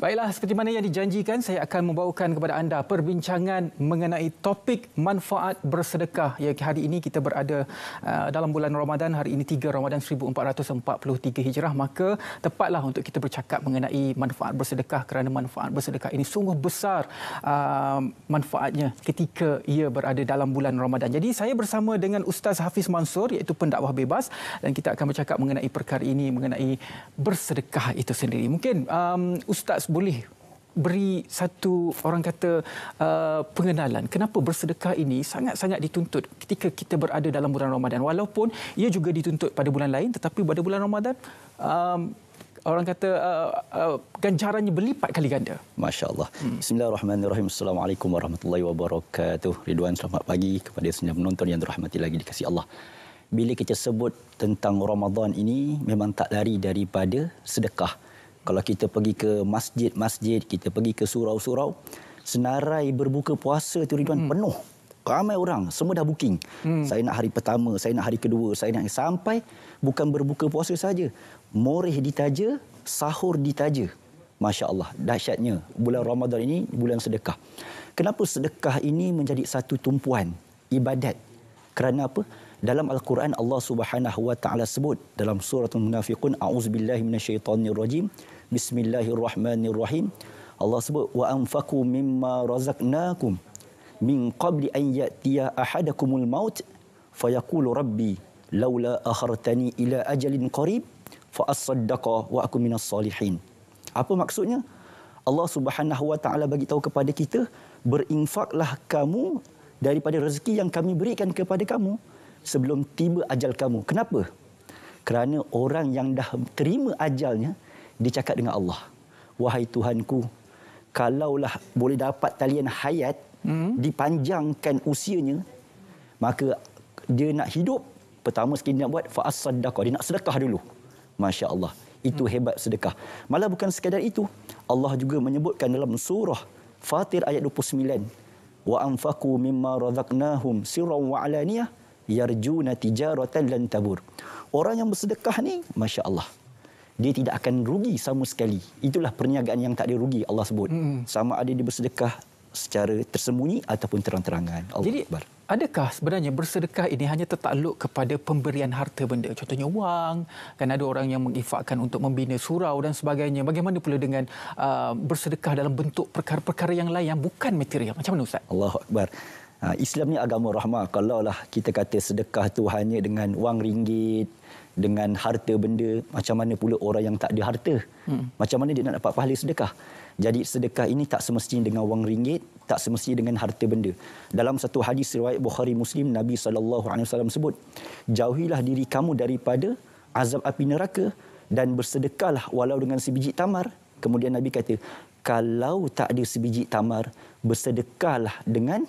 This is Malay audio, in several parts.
Baiklah, seperti mana yang dijanjikan, saya akan membawakan kepada anda perbincangan mengenai topik manfaat bersedekah. Ya, hari ini kita berada dalam bulan Ramadan, hari ini 3 Ramadan 1443 Hijrah, maka tepatlah untuk kita bercakap mengenai manfaat bersedekah kerana manfaat bersedekah ini sungguh besar manfaatnya ketika ia berada dalam bulan Ramadan. Jadi saya bersama dengan Ustaz Hafiz Mansur, iaitu pendakwah bebas, dan kita akan bercakap mengenai perkara ini, mengenai bersedekah itu sendiri. Mungkin Ustaz boleh beri satu, orang kata, pengenalan kenapa bersedekah ini sangat-sangat dituntut ketika kita berada dalam bulan Ramadan, walaupun ia juga dituntut pada bulan lain, tetapi pada bulan Ramadan orang kata ganjarannya berlipat kali ganda. Masya Allah. Bismillahirrahmanirrahim. Assalamualaikum warahmatullahi wabarakatuh. Ridwan, selamat pagi kepada semua penonton yang dirahmati lagi dikasihi Allah. Bila kita sebut tentang Ramadan ini, memang tak lari daripada sedekah. Kalau kita pergi ke masjid-masjid, kita pergi ke surau-surau, senarai berbuka puasa tu, Ridwan, penuh. Ramai orang, semua dah booking. Saya nak hari pertama, saya nak hari kedua, saya nak sampai bukan berbuka puasa saja. Moreh ditaja, sahur ditaja. Masya Allah, dahsyatnya. Bulan Ramadan ini bulan sedekah. Kenapa sedekah ini menjadi satu tumpuan ibadat? Kerana apa? Dalam Al-Quran Allah Subhanahu wa taala sebut dalam surah Al-Munafiqun, a'udzubillahi minasyaitonirrajim. Bismillahirrahmanirrahim. Allah sebut wa anfaqu mimma razaqnakum min qabli an ya'tiya ahadakumul maut fayaqulu rabbi laula akhartani ila ajalin qarib fa asaddaqa wa akun minas salihin. Apa maksudnya? Allah Subhanahu wa taala bagi tahu kepada kita, berinfaklah kamu daripada rezeki yang kami berikan kepada kamu sebelum tiba ajal kamu. Kenapa? Kerana orang yang dah terima ajalnya, dia cakap dengan Allah, wahai Tuhanku, kalaulah boleh dapat talian hayat, dipanjangkan usianya, maka dia nak hidup, pertama sekali dia nak buat fa'as-sadaqah, dia nak sedekah dulu. Masya Allah, itu hebat sedekah. Malah bukan sekadar itu, Allah juga menyebutkan dalam surah Fatir ayat 29, wa anfaqu mimma razaqnahum sirran wa alaniyah yarjuna tijaratan lan tabur. Orang yang bersedekah ni, Masya Allah, dia tidak akan rugi sama sekali. Itulah perniagaan yang tak ada rugi, Allah sebut. Sama ada dia bersedekah secara tersembunyi ataupun terang-terangan. Jadi, adakah sebenarnya bersedekah ini hanya tertakluk kepada pemberian harta benda? Contohnya wang, kan ada orang yang menginfakkan untuk membina surau dan sebagainya. Bagaimana pula dengan bersedekah dalam bentuk perkara-perkara yang lain yang bukan material? Macam mana, Ustaz? Allahu Akbar. Islam ni agama rahmah. Kalaulah kita kata sedekah tu hanya dengan wang ringgit, dengan harta benda, macam mana pula orang yang tak ada harta? Macam mana dia nak dapat pahala sedekah? Jadi sedekah ini tak semestinya dengan wang ringgit, tak semestinya dengan harta benda. Dalam satu hadis riwayat Bukhari Muslim, Nabi SAW sebut, jauhilah diri kamu daripada azab api neraka dan bersedekahlah walau dengan sebiji tamar. Kemudian Nabi kata, kalau tak ada sebiji tamar, bersedekahlah dengan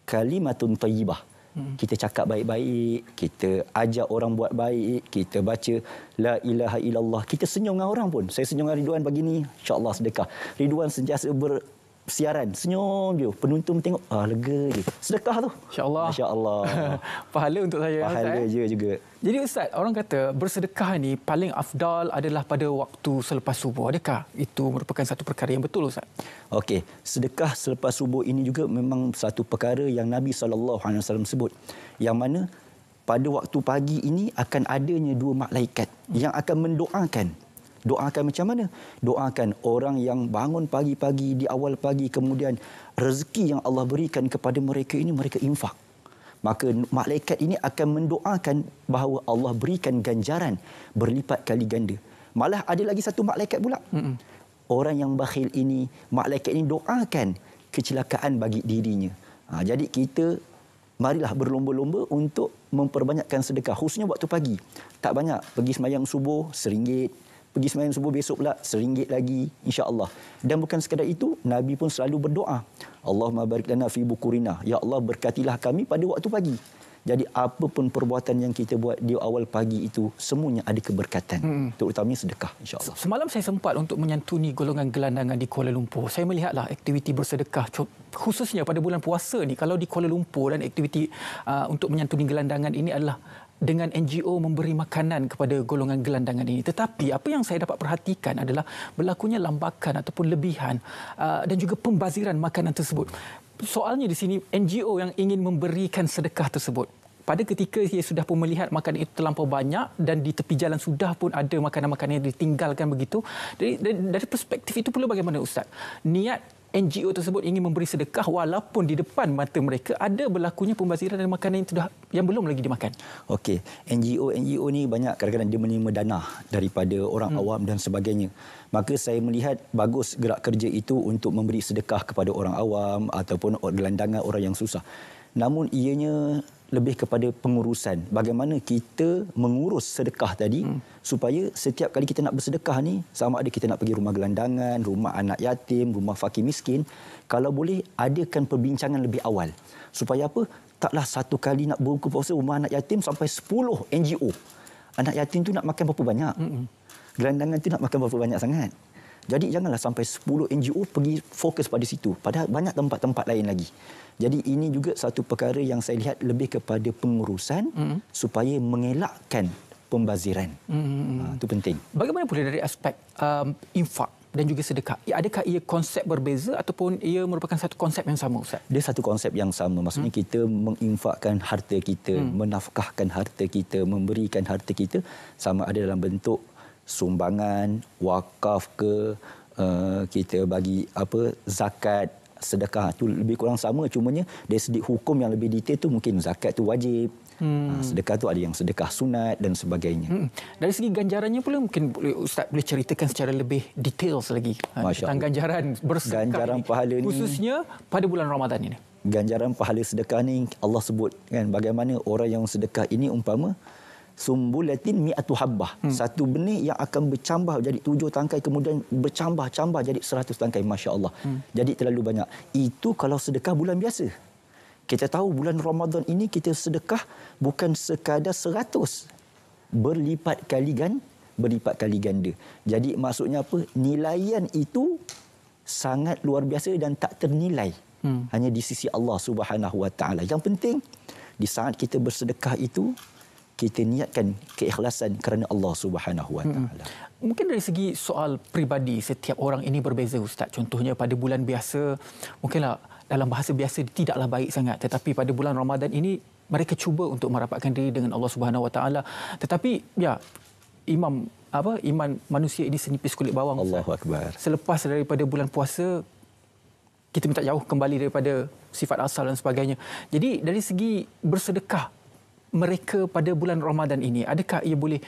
kalimatun tayyibah. Kita cakap baik-baik, kita ajak orang buat baik, kita baca la ilaha illallah, kita senyum dengan orang pun. Saya senyum dengan Ridwan pagi ni, insya-Allah sedekah. Ridwan sentiasa bersiaran, senyum je, penonton tengok, lega je. Sedekah tu. Insya-Allah. Masya-Allah. Pahala untuk saya. Pahala je juga. Jadi Ustaz, orang kata bersedekah ni paling afdal adalah pada waktu selepas subuh. Adakah itu merupakan satu perkara yang betul, Ustaz? Okey, sedekah selepas subuh ini juga memang satu perkara yang Nabi SAW sebut. Yang mana pada waktu pagi ini akan adanya dua malaikat yang akan mendoakan. Doakan macam mana? Doakan orang yang bangun pagi-pagi, di awal pagi, kemudian rezeki yang Allah berikan kepada mereka ini, mereka infak. Maka malaikat ini akan mendoakan bahawa Allah berikan ganjaran berlipat kali ganda. Malah ada lagi satu malaikat pula. Orang yang bakhil ini, malaikat ini doakan kecelakaan bagi dirinya. Jadi kita marilah berlomba-lomba untuk memperbanyakkan sedekah, khususnya waktu pagi. Tak banyak, pergi sembahyang subuh RM1, pergi sembahyang subuh besok pula RM1 lagi, insya-Allah. Dan bukan sekadar itu, Nabi pun selalu berdoa, Allahumma barik lana fi bukurina, ya Allah berkatilah kami pada waktu pagi. Jadi apa pun perbuatan yang kita buat di awal pagi itu, semuanya ada keberkatan. Terutamanya sedekah, insya-Allah. Semalam saya sempat untuk menyantuni golongan gelandangan di Kuala Lumpur. Saya melihatlah aktiviti bersedekah, khususnya pada bulan puasa ni. Kalau di Kuala Lumpur, dan aktiviti untuk menyantuni gelandangan ini adalah dengan NGO memberi makanan kepada golongan gelandangan ini. Tetapi apa yang saya dapat perhatikan adalah berlakunya lambakan ataupun lebihan dan juga pembaziran makanan tersebut. Soalnya di sini NGO yang ingin memberikan sedekah tersebut, pada ketika ia sudah pun melihat makanan itu terlampau banyak dan di tepi jalan sudah pun ada makanan-makanan yang ditinggalkan begitu. Dari perspektif itu pula bagaimana Ustaz? Niat NGO tersebut ingin memberi sedekah walaupun di depan mata mereka ada berlakunya pembaziran dan makanan yang belum lagi dimakan. Okey, NGO ni banyak kadang-kadang dia menerima dana daripada orang awam dan sebagainya. Maka saya melihat bagus gerak kerja itu untuk memberi sedekah kepada orang awam ataupun gelandangan orang yang susah. Namun ianya lebih kepada pengurusan. Bagaimana kita mengurus sedekah tadi supaya setiap kali kita nak bersedekah ni, sama ada kita nak pergi rumah gelandangan, rumah anak yatim, rumah fakir miskin, kalau boleh adakan perbincangan lebih awal. Supaya apa? Taklah satu kali nak berbuka puasa rumah anak yatim sampai 10 NGO. Anak yatim tu nak makan berapa banyak? Gelandangan tu nak makan berapa banyak sangat? Jadi janganlah sampai 10 NGO pergi fokus pada situ. Padahal banyak tempat-tempat lain lagi. Jadi ini juga satu perkara yang saya lihat lebih kepada pengurusan supaya mengelakkan pembaziran. Itu penting. Bagaimana pula dari aspek infak dan juga sedekah? Adakah ia konsep berbeza ataupun ia merupakan satu konsep yang sama, Ustaz? Dia satu konsep yang sama. Maksudnya kita menginfakkan harta kita, menafkahkan harta kita, memberikan harta kita, sama ada dalam bentuk sumbangan, wakaf ke, kita bagi zakat, sedekah, tu lebih kurang sama. Cumanya dari segi hukum yang lebih detail tu mungkin zakat tu wajib, sedekah tu ada yang sedekah sunat dan sebagainya. Dari segi ganjarannya pula mungkin Ustaz boleh ceritakan secara lebih detail lagi tentang ganjaran bersedekah, ganjaran pahala ni, khususnya pada bulan Ramadan ini. Ganjaran pahala sedekah ni Allah sebut kan, bagaimana orang yang sedekah ini umpama sumbulatin mi'atu habbah. Satu benih yang akan bercambah jadi 7 tangkai, kemudian bercambah-cambah jadi 100 tangkai. Masya Allah. Jadi terlalu banyak. Itu kalau sedekah bulan biasa. Kita tahu bulan Ramadan ini kita sedekah bukan sekadar 100. Berlipat kali ganda. Jadi maksudnya apa? Nilaian itu sangat luar biasa dan tak ternilai. Hanya di sisi Allah Subhanahu Wa Taala. Yang penting di saat kita bersedekah itu kita niatkan keikhlasan kerana Allah Subhanahu Wa Taala. Mungkin dari segi soal peribadi setiap orang ini berbeza, Ustaz. Contohnya pada bulan biasa mungkinlah dalam bahasa biasa tidaklah baik sangat, tetapi pada bulan Ramadan ini mereka cuba untuk merapatkan diri dengan Allah Subhanahu Wa Taala. Tetapi ya, iman manusia ini senipis kulit bawang. Allahu Akbar. Selepas daripada bulan puasa kita minta jauh kembali daripada sifat asal dan sebagainya. Jadi dari segi bersedekah mereka pada bulan Ramadan ini, adakah ia boleh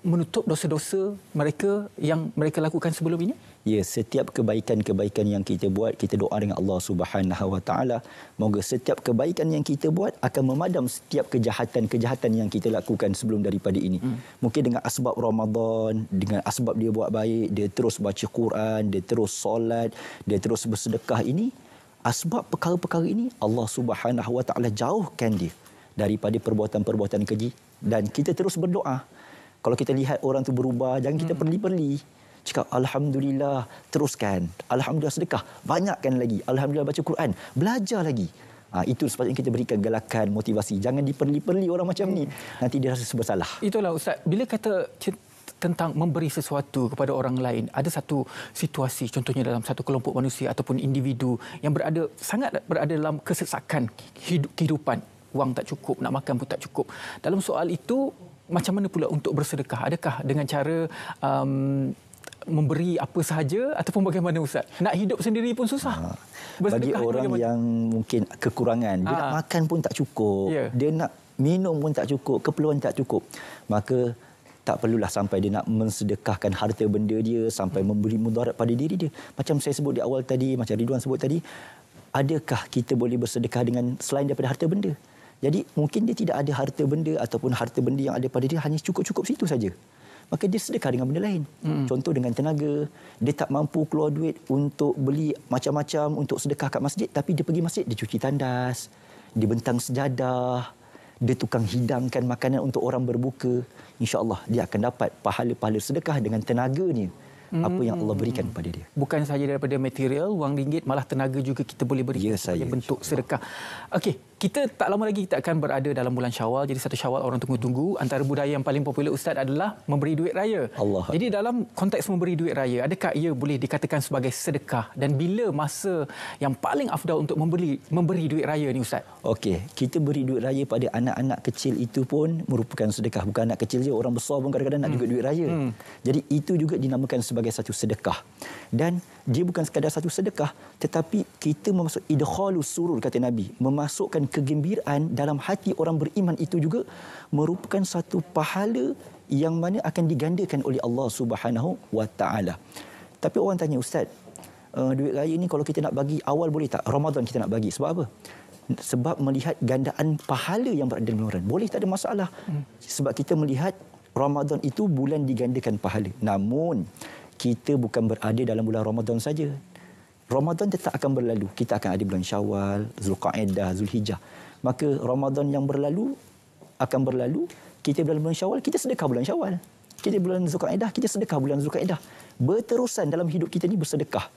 menutup dosa-dosa mereka yang mereka lakukan sebelum ini? Ya, setiap kebaikan-kebaikan yang kita buat, kita doa dengan Allah Subhanahu Wa Taala, moga setiap kebaikan yang kita buat akan memadam setiap kejahatan-kejahatan yang kita lakukan sebelum daripada ini. Mungkin dengan asbab Ramadan, dengan asbab dia buat baik, dia terus baca Quran, dia terus solat, dia terus bersedekah ini, asbab perkara-perkara ini Allah Subhanahu Wa Taala jauhkan dia daripada perbuatan-perbuatan keji, dan kita terus berdoa. Kalau kita lihat orang tu berubah, jangan kita perli-perli. Cakap alhamdulillah, teruskan. Alhamdulillah sedekah, banyakkan lagi. Alhamdulillah baca Quran, belajar lagi. Itu sepatutnya kita berikan galakan, motivasi. Jangan diperli-perli orang macam ni. Nanti dia rasa bersalah. Itulah Ustaz, bila kata tentang memberi sesuatu kepada orang lain, ada satu situasi, contohnya dalam satu kelompok manusia ataupun individu yang sangat berada dalam kesesakan kehidupan. Wang tak cukup, nak makan pun tak cukup. Dalam soal itu, macam mana pula untuk bersedekah? Adakah dengan cara memberi apa sahaja ataupun bagaimana, Ustaz? Nak hidup sendiri pun susah. Bagi orang yang mungkin kekurangan, dia nak makan pun tak cukup, dia nak minum pun tak cukup, keperluan tak cukup, maka tak perlulah sampai dia nak mensedekahkan harta benda dia, sampai memberi mudarat pada diri dia. Macam saya sebut di awal tadi, macam Ridwan sebut tadi, adakah kita boleh bersedekah dengan selain daripada harta benda? Jadi mungkin dia tidak ada harta benda ataupun harta benda yang ada pada dia hanya cukup-cukup situ saja. Maka dia sedekah dengan benda lain. Contoh dengan tenaga, dia tak mampu keluar duit untuk beli macam-macam untuk sedekah kat masjid, tapi dia pergi masjid, dia cuci tandas, dia bentang sejadah, dia tukang hidangkan makanan untuk orang berbuka. InsyaAllah dia akan dapat pahala-pahala sedekah dengan tenaganya. Apa yang Allah berikan kepada dia. Bukan sahaja daripada material, wang ringgit, malah tenaga juga kita boleh beri sebagai bentuk sedekah. Okey, Kita tak lama lagi kita akan berada dalam bulan Syawal. Jadi 1 Syawal orang tunggu-tunggu. Antara budaya yang paling popular Ustaz adalah memberi duit raya. Allah. Jadi dalam konteks memberi duit raya, adakah ia boleh dikatakan sebagai sedekah? Dan bila masa yang paling afdal untuk memberi duit raya ni Ustaz? Okey, kita beri duit raya pada anak-anak kecil itu pun merupakan sedekah. Bukan anak kecil je, orang besar pun kadang-kadang nak juga duit raya. Jadi itu juga dinamakan sebagai satu sedekah. Dan dia bukan sekadar satu sedekah, tetapi kita memasuk idkhalus surur, kata Nabi, memasukkan kegembiraan dalam hati orang beriman. Itu juga merupakan satu pahala yang mana akan digandakan oleh Allah Subhanahu wa taala. Tapi orang tanya, Ustaz, duit raya ni kalau kita nak bagi awal boleh tak? Ramadan kita nak bagi. Sebab apa? Sebab melihat gandaan pahala yang berada dalam Ramadan. Boleh, tak ada masalah. Sebab kita melihat Ramadan itu bulan digandakan pahala. Namun kita bukan berada dalam bulan Ramadan saja. Ramadan tetap akan berlalu. Kita akan ada bulan Syawal, Zulqa'edah, Zulhijjah. Maka Ramadan yang berlalu akan berlalu. Kita dalam bulan Syawal, kita sedekah bulan Syawal. Kita bulan Zulqa'edah, kita sedekah bulan Zulqa'edah. Berterusan dalam hidup kita ni bersedekah.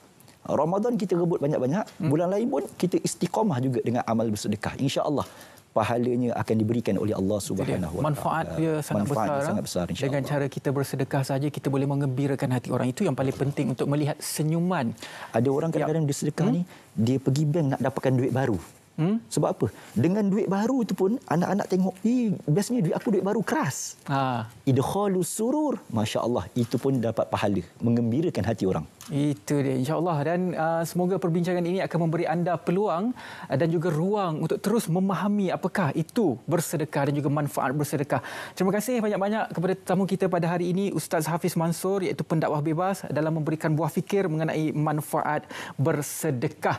Ramadan kita rebut banyak-banyak. Bulan lain pun kita istiqamah juga dengan amal bersedekah. InsyaAllah pahalanya akan diberikan oleh Allah Subhanahu wa taala. Manfaat dia sangat besar. Dengan cara kita bersedekah saja kita boleh menggembirakan hati orang. Itu yang paling penting untuk melihat senyuman. Ada orang kadang-kadang dia sedekah ni, dia pergi bank nak dapatkan duit baru. Sebab apa? Dengan duit baru itu pun anak-anak tengok, biasanya duit aku duit baru keras. Idkhalus surur, masya-Allah, itu pun dapat pahala, menggembirakan hati orang. Itu dia, insya-Allah. Dan semoga perbincangan ini akan memberi anda peluang dan juga ruang untuk terus memahami apakah itu bersedekah dan juga manfaat bersedekah. Terima kasih banyak-banyak kepada tetamu kita pada hari ini, Ustaz Hafiz Mansur, iaitu pendakwah bebas, dalam memberikan buah fikir mengenai manfaat bersedekah.